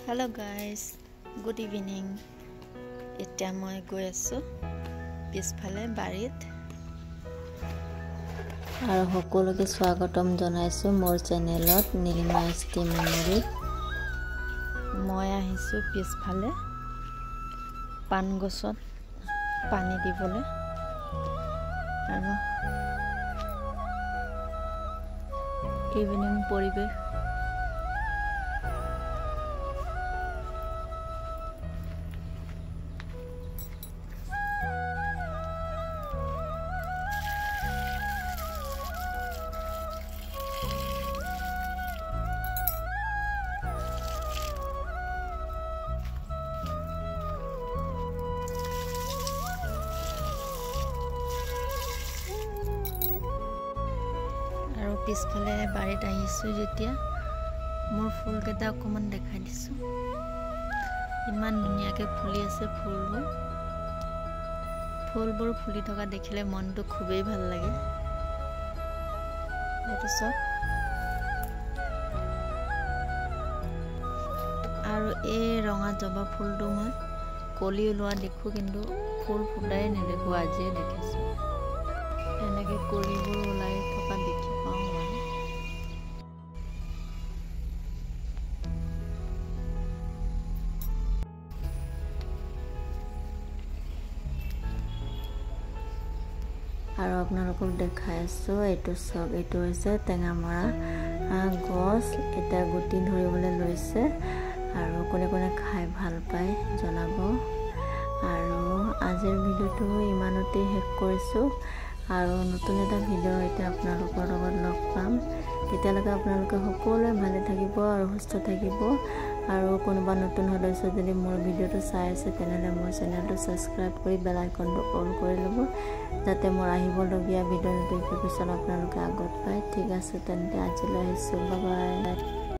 Hello guys, good evening. এতিয়া মই গৈ আছো পিছফালে বাৰীত আৰু সকলোকে স্বাগতম জনাইছো মোৰ চেনেলত নীলিমা ষ্টি মেমৰি। মই আহিছো পিছফালে পান গছত পানী দিবলৈ আৰু ইভিনিং পৰিবেশ পিছফালে বাৰীত আহিছো যেতিয়া মোৰ ফুল কেইটা অকমান দেখাই দিছো ইমান ধুনীয়াকৈ ফুলি আছে ফুলবোৰ ফুলি থকা দেখিলে মনটো খুবেই ভাল লাগে এইটো সব আৰু এই ৰঙা জবা ফুলটো মই কলি ওলোৱা দেখো কিন্তু ফুল ফুটাই নেদেখো আজিয়ে দেখিছো এনেকৈ কলিবোৰ ওলাই থকা দেখি পাওঁ আৰু আপোনালোকক দেখাই আছো এইটো সব এইটো হৈছে টেঙামৰা গছ এটা গুটি ধৰিবলৈ লৈছে আৰু কোনে কোনে খাই ভাল পায় জনাব আৰু আজিৰ ভিডিওটো ইমানতে শেষ কৰিছো আৰু নতুন এটা ভিডিও এটা আপোনালোকৰ লগত লগ পাম তেতিয়ালৈকে আপোনালোকে সকলোৱে ভালে থাকিব আৰু সুস্থ থাকিব আৰু কোনোবা নতুন সদস্য যদি মোৰ ভিডিওটো চাই আছে তেনেহলে মোৰ চেনেলটো সাবস্ক্ৰাইব কৰি বেল আইকনটো অল কৰি ল'ব যাতে মোৰ আহিবলগীয়া ভিডিও নটিফিকেশ্যন আপোনালোকে আগত পায় ঠিক আছে তেন্তে আজিলৈ আহিছো বাই বাই